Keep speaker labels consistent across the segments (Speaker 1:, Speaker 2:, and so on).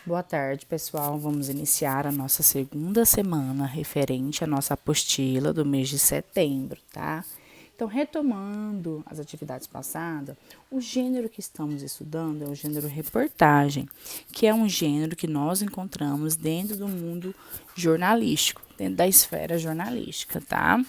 Speaker 1: Boa tarde, pessoal. Vamos iniciar a nossa segunda semana referente à nossa apostila do mês de setembro, tá? Então, retomando as atividades passadas, o gênero que estamos estudando é o gênero reportagem, que é um gênero que nós encontramos dentro do mundo jornalístico, dentro da esfera jornalística, tá?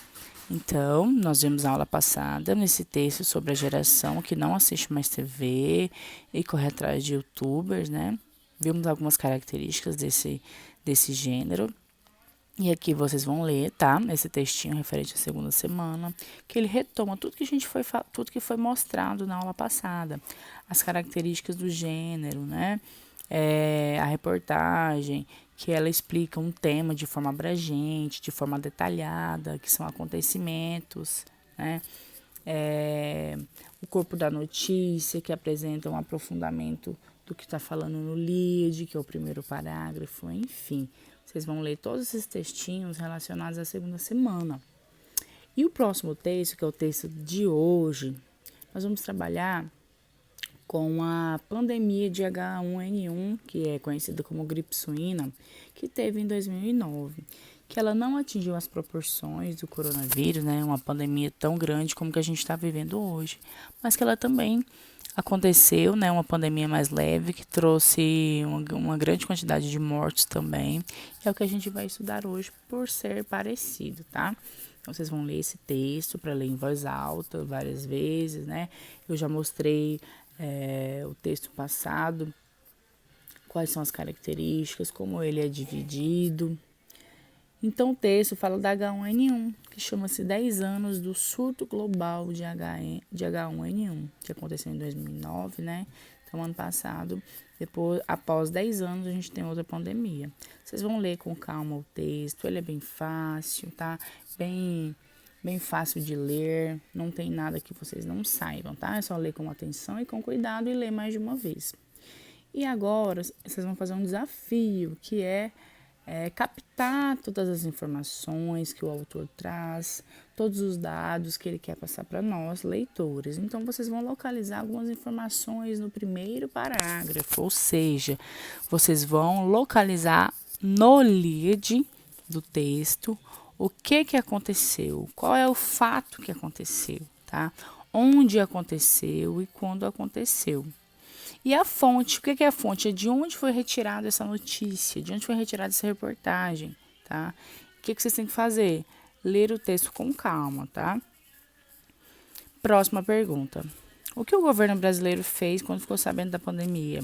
Speaker 1: Então, nós vimos na aula passada nesse texto sobre a geração que não assiste mais TV e corre atrás de youtubers, né? Vimos algumas características desse gênero. E aqui vocês vão ler, tá? Esse textinho referente à segunda semana, que ele retoma tudo que foi mostrado na aula passada. As características do gênero, né? A reportagem, que ela explica um tema de forma abrangente, de forma detalhada, que são acontecimentos, né? É, o corpo da notícia, que apresenta um aprofundamento do que está falando no lead, que é o primeiro parágrafo, enfim. Vocês vão ler todos esses textinhos relacionados à segunda semana. E o próximo texto, que é o texto de hoje, nós vamos trabalhar com a pandemia de H1N1, que é conhecida como gripe suína, que teve em 2009, que ela não atingiu as proporções do coronavírus, né, uma pandemia tão grande como que a gente está vivendo hoje, mas que ela também aconteceu, né, uma pandemia mais leve, que trouxe uma grande quantidade de mortes também, é o que a gente vai estudar hoje por ser parecido, tá? Então, vocês vão ler esse texto para ler em voz alta várias vezes, né? Eu já mostrei o texto passado, quais são as características, como ele é dividido. Então, o texto fala da H1N1, que chama-se 10 anos do surto global de H1N1, que aconteceu em 2009, né? Então, ano passado, após 10 anos, a gente tem outra pandemia. Vocês vão ler com calma o texto, ele é bem fácil, tá? Bem fácil de ler, não tem nada que vocês não saibam, tá? É só ler com atenção e com cuidado e ler mais de uma vez. E agora, vocês vão fazer um desafio, que é captar todas as informações que o autor traz, todos os dados que ele quer passar para nós, leitores. Então, vocês vão localizar algumas informações no primeiro parágrafo, ou seja, vocês vão localizar no lead do texto o que aconteceu, qual é o fato que aconteceu, tá? Onde aconteceu e quando aconteceu. E a fonte, o que é a fonte? É de onde foi retirada essa notícia, de onde foi retirada essa reportagem, tá? O que vocês têm que fazer? Ler o texto com calma, tá? Próxima pergunta. O que o governo brasileiro fez quando ficou sabendo da pandemia?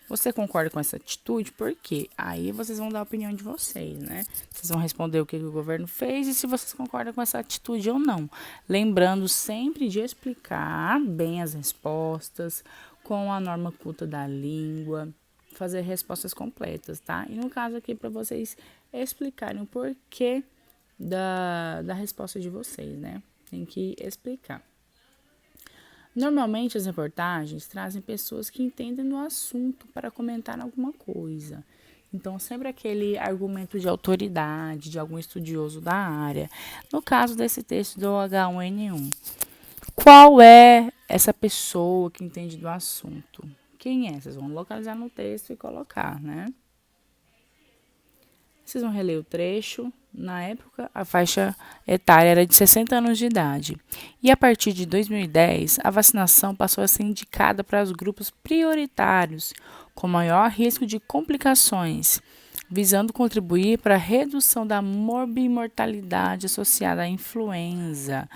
Speaker 1: Você concorda com essa atitude? Por quê? Aí vocês vão dar a opinião de vocês, né? Vocês vão responder o que o governo fez e se vocês concordam com essa atitude ou não. Lembrando sempre de explicar bem as respostas, com a norma culta da língua, fazer respostas completas, tá? E no caso aqui, para vocês explicarem o porquê da resposta de vocês, né? Tem que explicar. Normalmente as reportagens trazem pessoas que entendem do assunto para comentar alguma coisa. Então, sempre aquele argumento de autoridade, de algum estudioso da área. No caso desse texto do H1N1, qual é essa pessoa que entende do assunto? Quem é? Vocês vão localizar no texto e colocar, né? Vocês vão reler o trecho. Na época, a faixa etária era de 60 anos de idade. E a partir de 2010, a vacinação passou a ser indicada para os grupos prioritários, com maior risco de complicações, visando contribuir para a redução da morbimortalidade associada à influenza.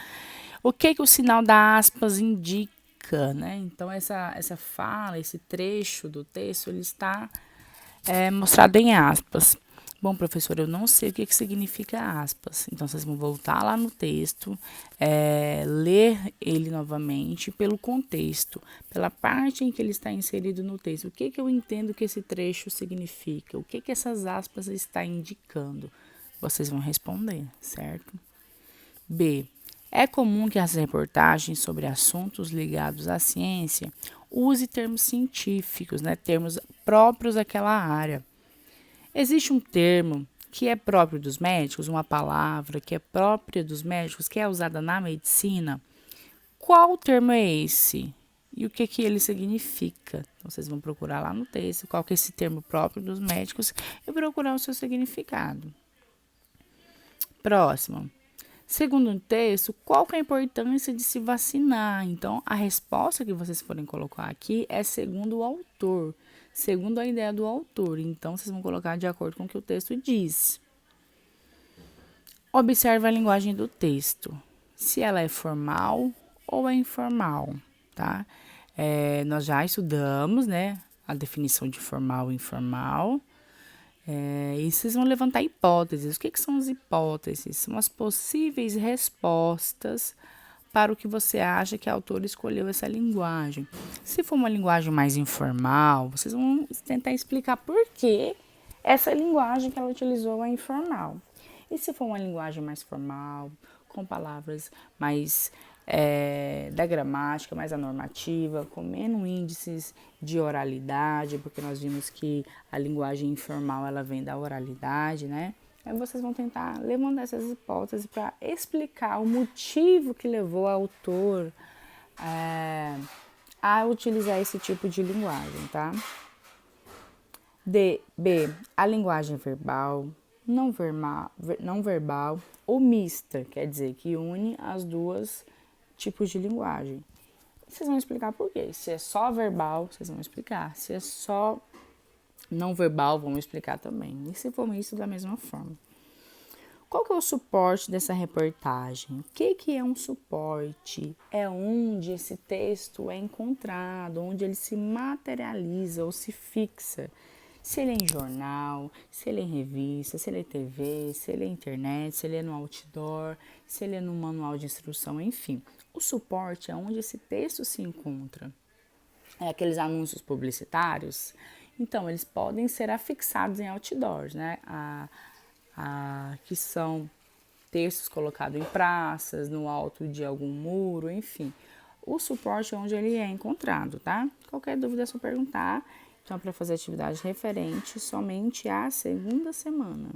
Speaker 1: O que o sinal da aspas indica, né? Então, essa fala, esse trecho do texto, ele está mostrado em aspas. Bom, professor, eu não sei o que significa aspas. Então, vocês vão voltar lá no texto, ler ele novamente pelo contexto, pela parte em que ele está inserido no texto. O que eu entendo que esse trecho significa? O que essas aspas está indicando? Vocês vão responder, certo? B. É comum que as reportagens sobre assuntos ligados à ciência use termos científicos, né, termos próprios daquela área. Existe um termo que é próprio dos médicos, uma palavra que é própria dos médicos, que é usada na medicina. Qual termo é esse? e o que ele significa. Então, vocês vão procurar lá no texto qual que é esse termo próprio dos médicos e procurar o seu significado. Próximo. Segundo o texto, qual que é a importância de se vacinar? Então, a resposta que vocês forem colocar aqui é segundo o autor, segundo a ideia do autor. Então, vocês vão colocar de acordo com o que o texto diz. Observe a linguagem do texto, se ela é formal ou é informal, tá? Nós já estudamos, né, a definição de formal e informal. E vocês vão levantar hipóteses. O que são as hipóteses? São as possíveis respostas para o que você acha que a autora escolheu essa linguagem. Se for uma linguagem mais informal, vocês vão tentar explicar por que essa linguagem que ela utilizou é informal. E se for uma linguagem mais formal, com palavras mais da gramática, mais a normativa, com menos índices de oralidade, porque nós vimos que a linguagem informal ela vem da oralidade, né? Aí vocês vão tentar levantar essas hipóteses para explicar o motivo que levou o autor a utilizar esse tipo de linguagem, tá? B. A linguagem verbal, não verbal ou mista, quer dizer, que une as duas tipos de linguagem. Vocês vão explicar por quê. Se é só verbal, vocês vão explicar. Se é só não verbal, vão explicar também. E se for isso, da mesma forma. Qual que é o suporte dessa reportagem? O que é um suporte? É onde esse texto é encontrado, onde ele se materializa ou se fixa. Se ele é em jornal, se ele é em revista, se ele é TV, se ele é internet, se ele é no outdoor, se ele é no manual de instrução, enfim. O suporte é onde esse texto se encontra. Aqueles anúncios publicitários, então eles podem ser afixados em outdoors, né? Que são textos colocados em praças, no alto de algum muro, enfim. O suporte é onde ele é encontrado, tá? Qualquer dúvida é só perguntar. Então, para fazer atividade referente somente à segunda semana.